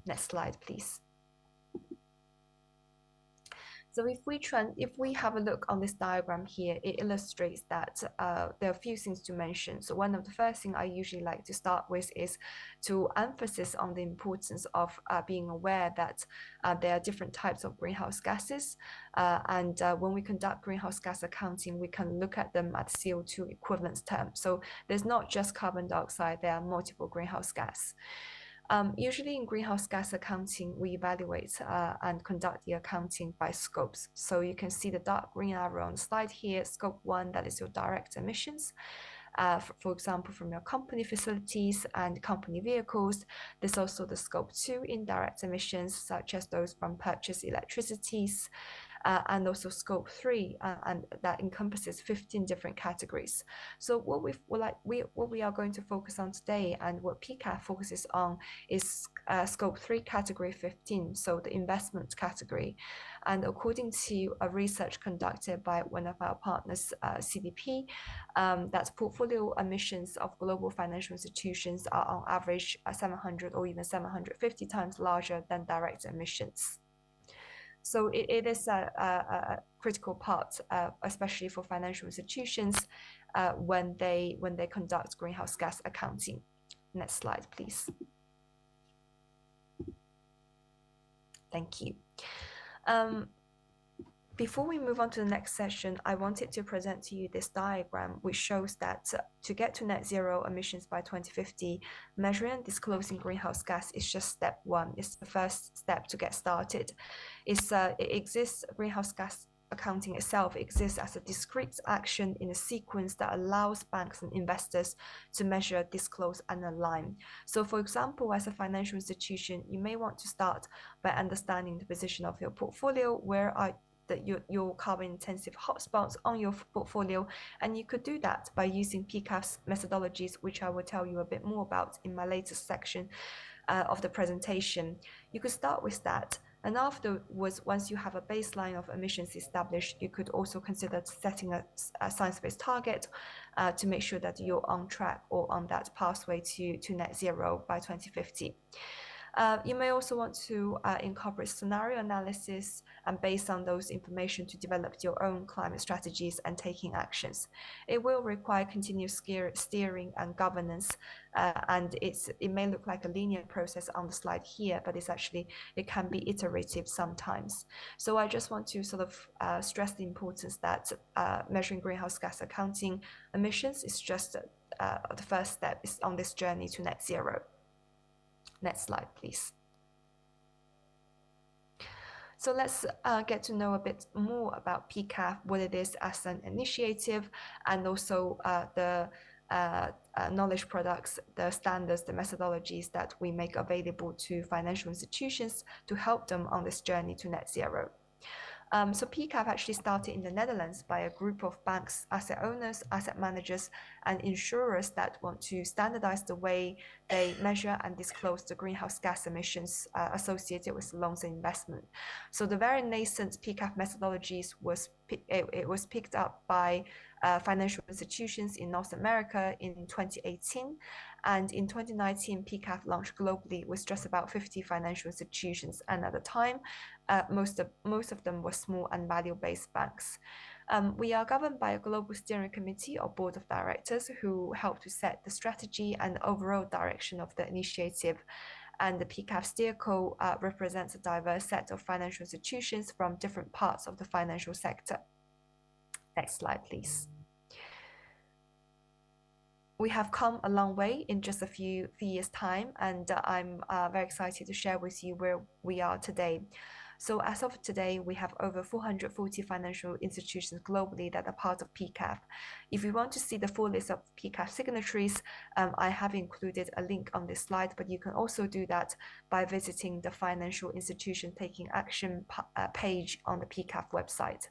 Next slide, please. So if we have a look on this diagram here, it illustrates that there are a few things to mention. So one of the first things I usually like to start with is to emphasize on the importance of being aware that there are different types of greenhouse gases. And when we conduct greenhouse gas accounting, we can look at them at CO2 equivalence terms. So there's not just carbon dioxide, there are multiple greenhouse gas. Usually in greenhouse gas accounting, we evaluate and conduct the accounting by scopes. So you can see the dark green arrow on the slide here, scope 1, that is your direct emissions. For example, from your company facilities and company vehicles. There's also the scope 2 indirect emissions, such as those from purchased electricities. and also Scope 3, and that encompasses 15 different categories. So what we are going to focus on today, and what PCAF focuses on, is Scope 3 category 15, so the investment category. And according to a research conducted by one of our partners, CDP, that portfolio emissions of global financial institutions are on average 700 or even 750 times larger than direct emissions. So it is a critical part, especially for financial institutions, when they conduct greenhouse gas accounting. Next slide, please. Thank you. Before we move on to the next session, I wanted to present to you this diagram, which shows that to get to net zero emissions by 2050, measuring and disclosing greenhouse gas is just step one. It's the first step to get started. Greenhouse gas accounting itself exists as a discrete action in a sequence that allows banks and investors to measure, disclose, and align. So for example, as a financial institution, you may want to start by understanding the position of your portfolio, where are your carbon-intensive hotspots on your portfolio, and you could do that by using PCAF's methodologies, which I will tell you a bit more about in my latest section of the presentation. You could start with that, and afterwards, once you have a baseline of emissions established, you could also consider setting a science-based target to make sure that you're on track or on that pathway to net zero by 2050. You may also want to incorporate scenario analysis, and based on those information to develop your own climate strategies and taking actions. It will require continuous steering and governance, and it may look like a linear process on the slide here, but it can be iterative sometimes. So I just want to sort of stress the importance that measuring greenhouse gas accounting emissions is just the first step on this journey to net zero. Next slide, please. So let's get to know a bit more about PCAF, what it is as an initiative, and also the knowledge products, the standards, the methodologies that we make available to financial institutions to help them on this journey to net zero. So PCAF actually started in the Netherlands by a group of banks, asset owners, asset managers, and insurers that want to standardize the way they measure and disclose the greenhouse gas emissions associated with loans and investment. So the very nascent PCAF methodologies was picked up by financial institutions in North America in 2018. And in 2019, PCAF launched globally with just about 50 financial institutions. And at the time, most of them were small and value-based banks. We are governed by a global steering committee or board of directors who help to set the strategy and overall direction of the initiative. And the PCAF steerco represents a diverse set of financial institutions from different parts of the financial sector. Next slide, please. We have come a long way in just a few years' time, and I'm very excited to share with you where we are today. So as of today, we have over 440 financial institutions globally that are part of PCAF. If you want to see the full list of PCAF signatories, I have included a link on this slide, but you can also do that by visiting the Financial Institution Taking Action page on the PCAF website.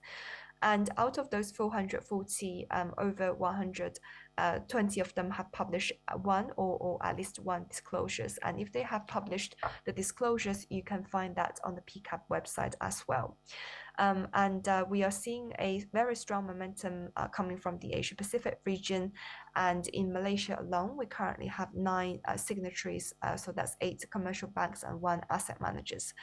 And out of those 440, over 120 of them have published one or at least one disclosures. And if they have published the disclosures, you can find that on the PCAF website as well. We are seeing a very strong momentum coming from the Asia Pacific region. And in Malaysia alone, we currently have 9 signatories. So that's 8 commercial banks and 1 asset managers.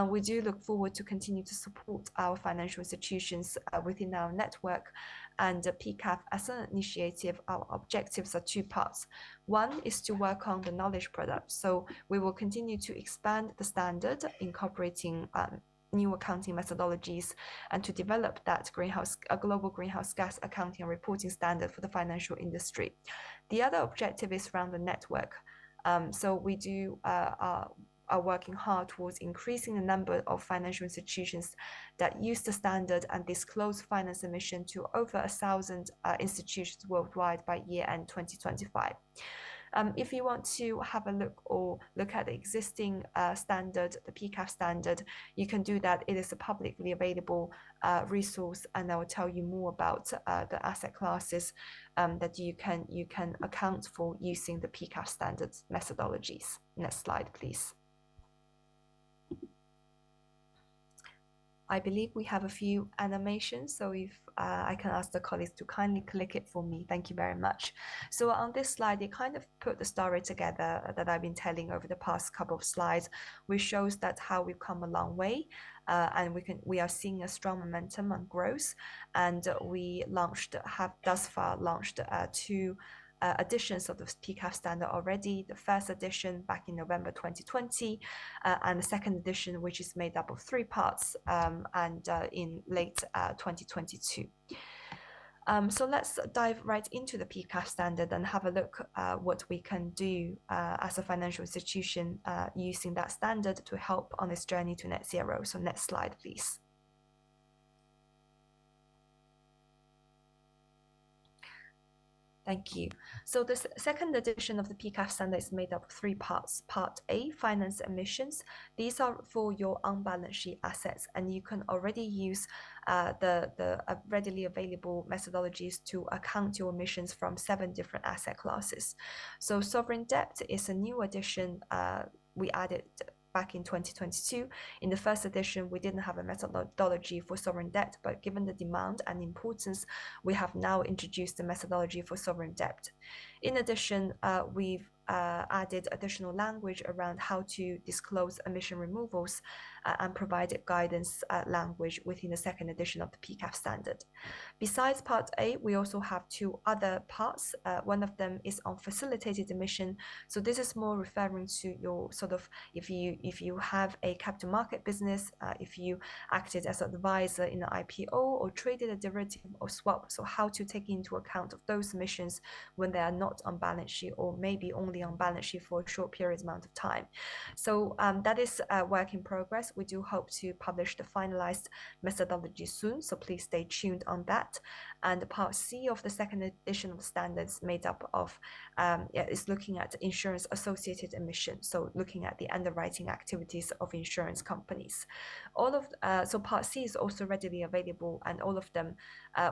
We do look forward to continue to support our financial institutions within our network. And PCAF as an initiative, our objectives are 2 parts. One is to work on the knowledge product. So we will continue to expand the standard, incorporating new accounting methodologies, and to develop that a global greenhouse gas accounting and reporting standard for the financial industry. The other objective is around the network. So we are working hard towards increasing the number of financial institutions that use the standard and disclose finance emission to over 1,000 institutions worldwide by year end 2025. If you want to have a look at the existing standard, the PCAF standard, you can do that. It is a publicly available resource, and I will tell you more about the asset classes that you can account for using the PCAF standards methodologies. Next slide, please. I believe we have a few animations, so if I can ask the colleagues to kindly click it for me. Thank you very much. So on this slide, it kind of put the story together that I've been telling over the past couple of slides, which shows that how we've come a long way, and we are seeing a strong momentum and growth, and we have thus far launched two editions of the PCAF standard already. The first edition back in November 2020, and the second edition, which is made up of 3 parts, and in late 2022. So let's dive right into the PCAF standard and have a look at what we can do as a financial institution using that standard to help on this journey to net zero. So next slide, please. Thank you. So the second edition of the PCAF standard is made up of 3 parts. Part A, finance emissions. These are for your on-balance sheet assets, and you can already use the readily available methodologies to account your emissions from 7 different asset classes. So sovereign debt is a new addition we added back in 2022. In the first edition, we didn't have a methodology for sovereign debt, but given the demand and importance, we have now introduced the methodology for sovereign debt. In addition, we've added additional language around how to disclose emission removals and provided guidance language within the second edition of the PCAF standard. Besides Part A, we also have 2 other parts. One of them is on facilitated emission. So this is more referring to your sort of, if you have a capital market business, if you acted as an advisor in an IPO or traded a derivative or swap, so how to take into account of those emissions when they are not on balance sheet or maybe only on balance sheet for a short period amount of time. So that is a work in progress. We do hope to publish the finalized methodology soon, so please stay tuned on that. And Part C of the second edition of standards made up of is looking at insurance associated emissions, so looking at the underwriting activities of insurance companies. So Part C is also readily available, and all of them,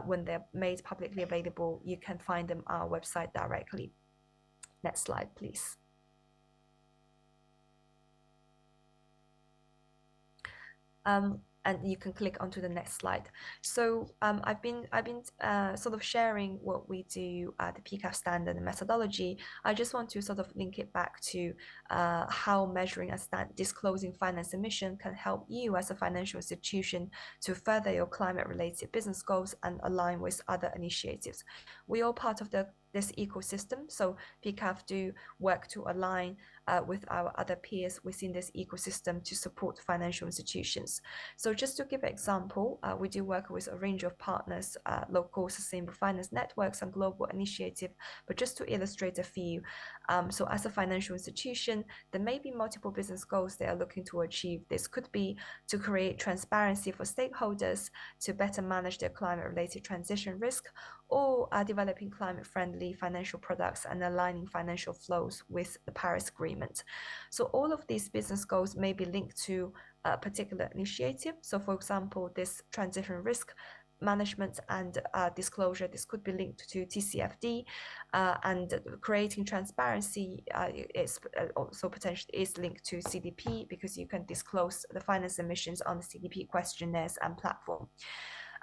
when they're made publicly available, you can find them on our website directly. Next slide, please. And you can click onto the next slide. So I've been sort of sharing what we do, the PCAF standard and methodology. I just want to sort of link it back to how measuring and disclosing finance emission can help you as a financial institution to further your climate-related business goals and align with other initiatives. We are part of this ecosystem, so PCAF do work to align with our other peers within this ecosystem to support financial institutions. So just to give an example, we do work with a range of partners, local sustainable finance networks and global initiatives, but just to illustrate a few. So as a financial institution, there may be multiple business goals they are looking to achieve. This could be to create transparency for stakeholders, to better manage their climate-related transition risk, or developing climate-friendly financial products and aligning financial flows with the Paris Agreement. So all of these business goals may be linked to a particular initiative. So for example, this transition risk management and disclosure, this could be linked to TCFD, and creating transparency is also potentially is linked to CDP, because you can disclose the finance emissions on the CDP questionnaires and platform.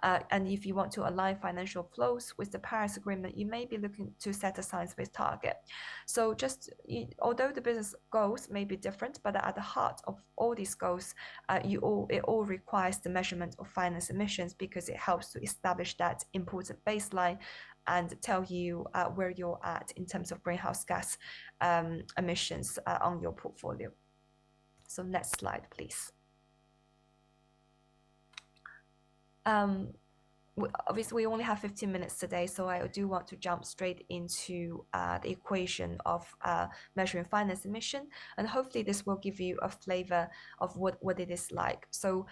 And if you want to align financial flows with the Paris Agreement, you may be looking to set a science-based target. So although the business goals may be different, but at the heart of all these goals, it all requires the measurement of finance emissions, because it helps to establish that important baseline and tell you where you're at in terms of greenhouse gas emissions on your portfolio. So next slide, please. obviously we only have 15 minutes today, so I do want to jump straight into the equation of measuring finance emission, and hopefully this will give you a flavor of what it is like. So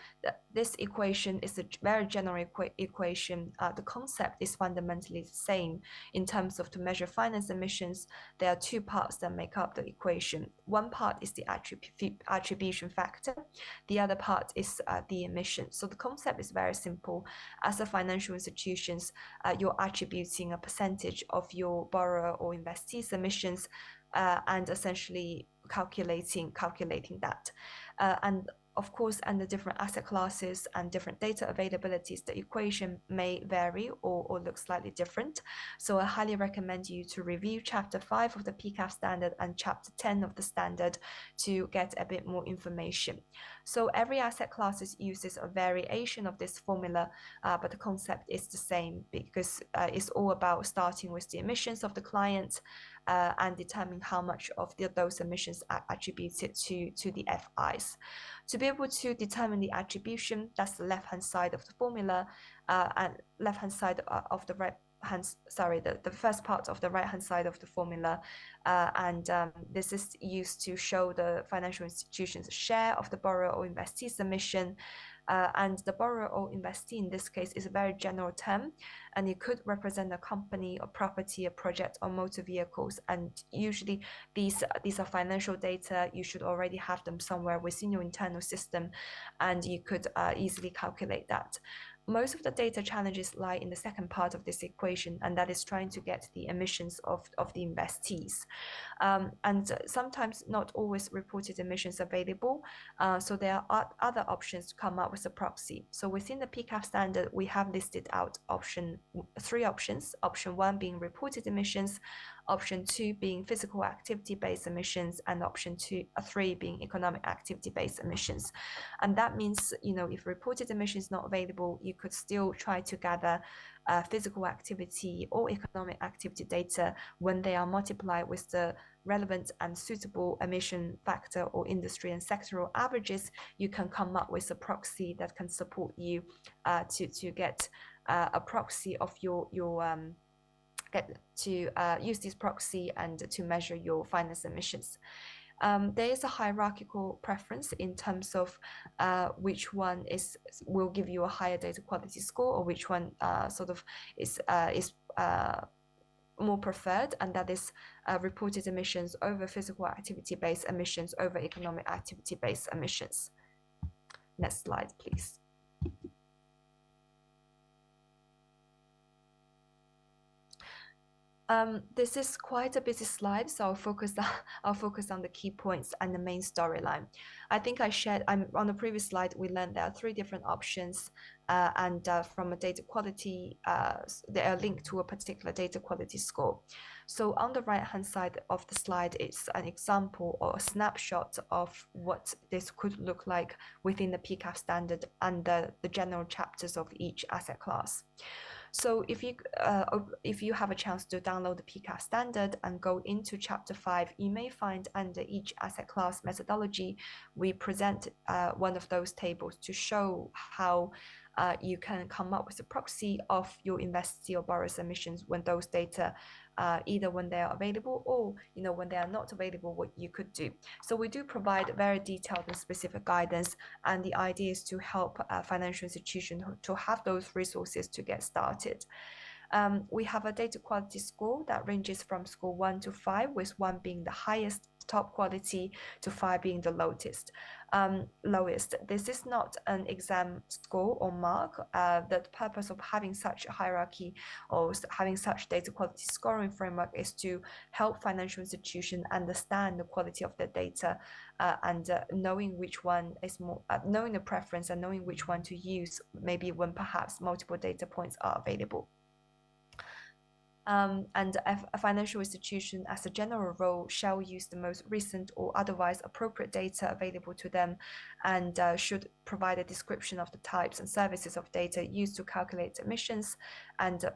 this equation is a very general equation. The concept is fundamentally the same. In terms of to measure finance emissions, there are two parts that make up the equation. One part is the attribution factor. The other part is the emission. So the concept is very simple. As a financial institutions, you're attributing a percentage of your borrower or investee's emissions, and essentially calculating that. And of course, under different asset classes and different data availabilities, the equation may vary or look slightly different. So I highly recommend you to review Chapter 5 of the PCAF standard and Chapter 10 of the standard to get a bit more information. So every asset class uses a variation of this formula, but the concept is the same, because it's all about starting with the emissions of the client and determining how much of those emissions are attributed to the FIs. To be able to determine the attribution, that's the left-hand side of the formula, and left-hand side of the the first part of the right-hand side of the formula, and this is used to show the financial institution's share of the borrower or investee's emission. And the borrower or investee in this case is a very general term, and it could represent a company, a property, a project, or motor vehicles. And usually these are financial data. You should already have them somewhere within your internal system, and you could easily calculate that. Most of the data challenges lie in the second part of this equation, and that is trying to get the emissions of the investees. And sometimes not always reported emissions available. So there are other options to come up with a proxy. So within the PCAF standard, we have listed out three options. Option 1 being reported emissions, option 2 being physical activity-based emissions, and option 3 being economic activity-based emissions. And that means, if reported emissions not available, you could still try to gather physical activity or economic activity data when they are multiplied with the relevant and suitable emission factor or industry and sectoral averages. You can come up with a proxy that can support you to get a proxy of use this proxy and to measure your finance emissions. There is a hierarchical preference in terms of which one will give you a higher data quality score, or which one is more preferred, and that is reported emissions over physical activity-based emissions over economic activity-based emissions. Next slide, please. This is quite a busy slide, so I'll focus on the key points and the main storyline. I think on the previous slide, we learned there are three different options, and from a data quality, they are linked to a particular data quality score. So on the right-hand side of the slide, it's an example or a snapshot of what this could look like within the PCAF standard under the general chapters of each asset class. So if you have a chance to download the PCAF standard and go into Chapter 5, you may find under each asset class methodology, we present one of those tables to show how you can come up with a proxy of your investee or borrower's emissions when those data, either when they are available or when they are not available, what you could do. So we do provide very detailed and specific guidance, and the idea is to help financial institutions to have those resources to get started. We have a data quality score that ranges from score 1 to 5, with 1 being the highest top quality to 5 being the lowest. This is not an exam score or mark. The purpose of having such a hierarchy or having such data quality scoring framework is to help financial institutions understand the quality of their data, and knowing which one is more, knowing the preference and knowing which one to use, maybe when perhaps multiple data points are available. And a financial institution, as a general rule, shall use the most recent or otherwise appropriate data available to them, and should provide a description of the types and services of data used to calculate emissions, and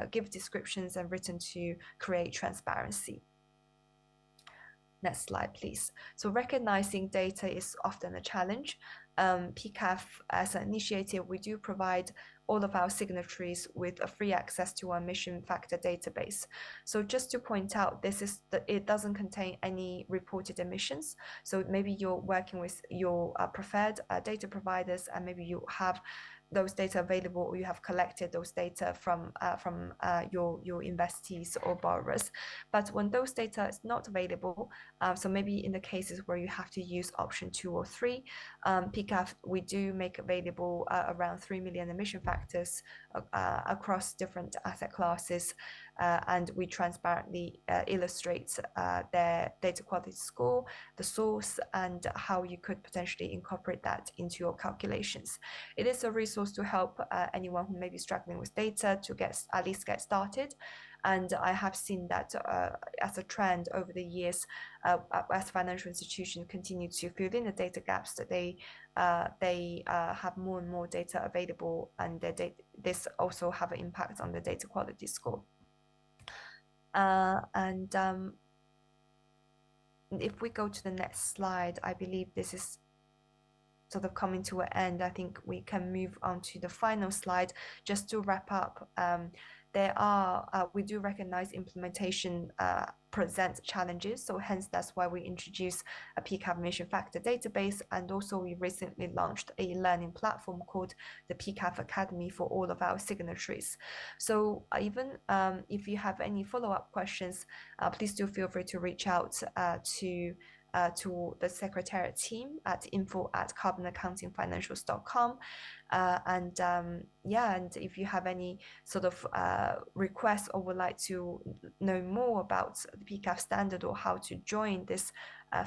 give descriptions and written to create transparency. Next slide, please. So recognizing data is often a challenge. PCAF, as an initiative, we do provide all of our signatories with a free access to our emission factor database. So just to point out, it doesn't contain any reported emissions. So maybe you're working with your preferred data providers, and maybe you have those data available, or you have collected those data from your investees or borrowers. But when those data is not available, so maybe in the cases where you have to use option 2 or 3, PCAF, we do make available around 3 million emission factors across different asset classes, and we transparently illustrate their data quality score, the source, and how you could potentially incorporate that into your calculations. It is a resource to help anyone who may be struggling with data to at least get started. And I have seen that as a trend over the years, as financial institutions continue to fill in the data gaps, that they have more and more data available, and this also have an impact on the data quality score. If we go to the next slide, I believe this is sort of coming to an end. I think we can move on to the final slide. Just to wrap up, we do recognize implementation presents challenges, so hence that's why we introduced a PCAF emission factor database, and also we recently launched a learning platform called the PCAF Academy for all of our signatories. So even if you have any follow-up questions, please do feel free to reach out to the secretariat team at info@carbonaccountingfinancials.com. And if you have any sort of requests or would like to know more about the PCAF standard, or how to join this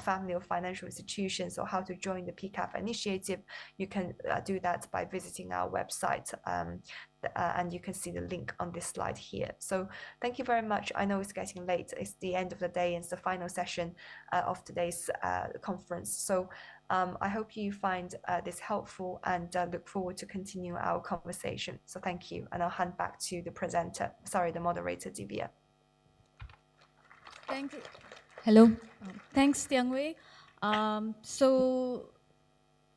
family of financial institutions, or how to join the PCAF initiative, you can do that by visiting our website. And you can see the link on this slide here. So thank you very much. I know it's getting late. It's the end of the day, and it's the final session of today's conference. So I hope you find this helpful, and look forward to continue our conversation. So thank you, and I'll hand back to the moderator, Divya. Thank you. Hello. Thanks, Tiang Wei. So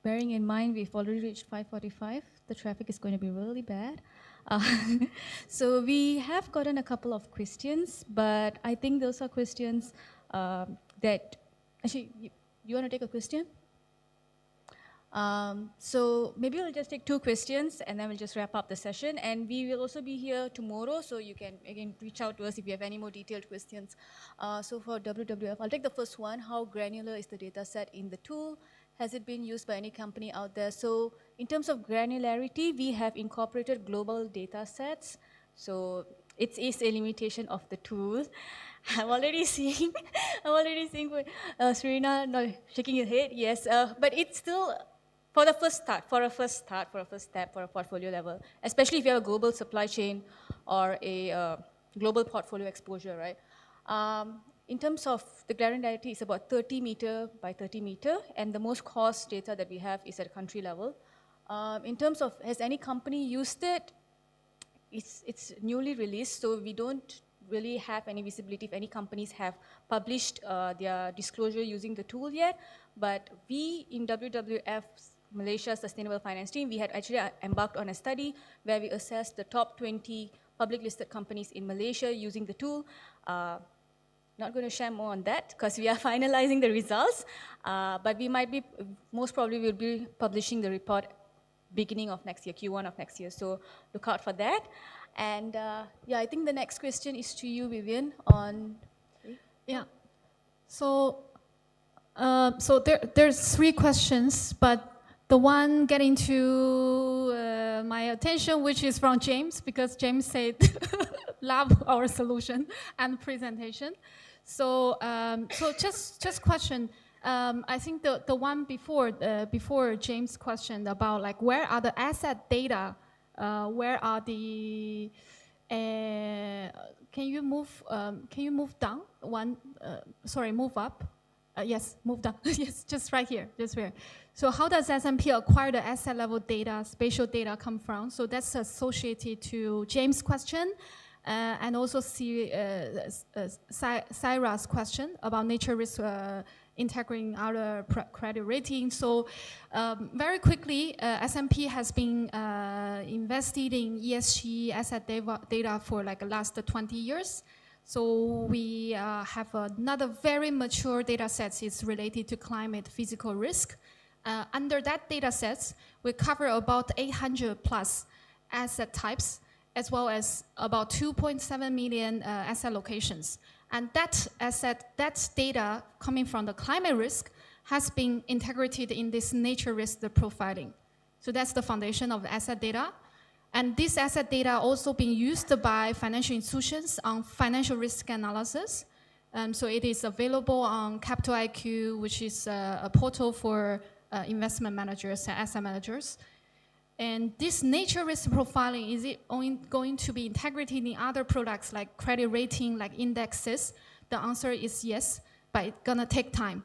bearing in mind we've already reached 5:45, the traffic is going to be really bad. So we have gotten a couple of questions, but I think those are questions that actually you want to take a question? So maybe we'll just take 2 questions, and then we'll just wrap up the session. And we will also be here tomorrow, so you can again reach out to us if you have any more detailed questions. So for WWF, I'll take the first one. How granular is the data set in the tool? Has it been used by any company out there? So in terms of granularity, we have incorporated global data sets. So it is a limitation of the tool. I'm already seeing Serena shaking her head. Yes, but it's still for a first step, for a portfolio level, especially if you have a global supply chain or a global portfolio exposure, right? In terms of the granularity, it's about 30 meter by 30 meter, and the most cost data that we have is at country level. In terms of, has any company used it? It's newly released, so we don't really have any visibility if any companies have published their disclosure using the tool yet. But we in WWF's Malaysia Sustainable Finance Team, we had actually embarked on a study where we assessed the top 20 public listed companies in Malaysia using the tool. Not going to share more on that because we are finalizing the results, but we might be, most probably we'll be publishing the report beginning of next year, Q1 of next year. So look out for that. And I think the next question is to you, Vivian, on... Yeah. So there's 3 questions, but the one getting to my attention, which is from James, because James said, love our solution and presentation. So just question. I think the one before James' question about like where are the asset data, where are the can you move down one? Sorry, move up. Yes, move down. Yes, just right here, just here. So how does S&P acquire the asset level data, spatial data come from? So that's associated to James' question. and also see Syra's question about nature risk integrating other credit rating. So very quickly, S&P has been invested in ESG asset data for like the last 20 years. So we have another very mature data set is related to climate physical risk. Under that data set, we cover about 800 plus asset types, as well as about 2.7 million asset locations. And that data coming from the climate risk has been integrated in this nature risk profiling. So that's the foundation of the asset data. And this asset data also being used by financial institutions on financial risk analysis. So it is available on Capital IQ, which is a portal for investment managers and asset managers. And this nature risk profiling, is it only going to be integrated in other products like credit rating, like indexes? The answer is yes, but it's gonna take time.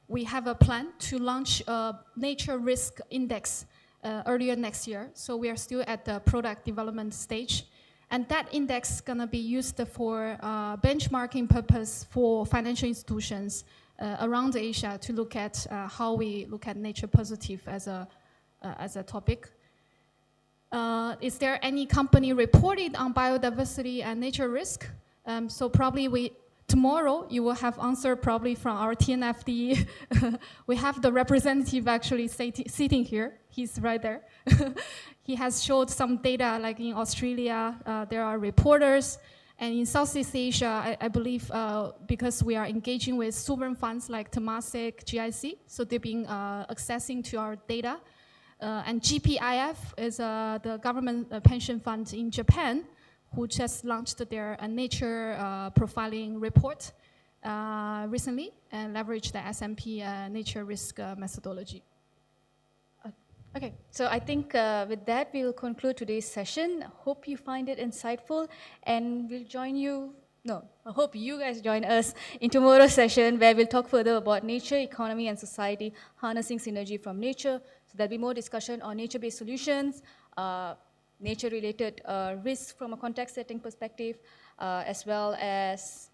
We have a plan to launch a nature risk index earlier next year. So we are still at the product development stage. And that index is gonna be used for benchmarking purpose for financial institutions around Asia to look at how we look at nature positive as a topic. Is there any company reported on biodiversity and nature risk? So probably tomorrow you will have answer probably from our TNFD. We have the representative actually sitting here. He's right there. He has showed some data like in Australia, there are reporters. And in Southeast Asia, I believe because we are engaging with sovereign funds like Temasek, GIC, so they've been accessing to our data. And GPIF is the government pension fund in Japan, who just launched their nature profiling report recently and leveraged the S&P nature risk methodology. Okay, so I think with that, we will conclude today's session. Hope you find it insightful, and we'll join you. No, I hope you guys join us in tomorrow's session, where we'll talk further about nature, economy, and society, harnessing synergy from nature. So there'll be more discussion on nature-based solutions, nature-related risks from a context-setting perspective, as well as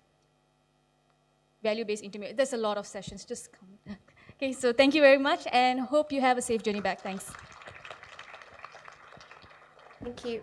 value-based intermediate. There's a lot of sessions. Just come. Okay, so thank you very much, and hope you have a safe journey back. Thanks. Thank you.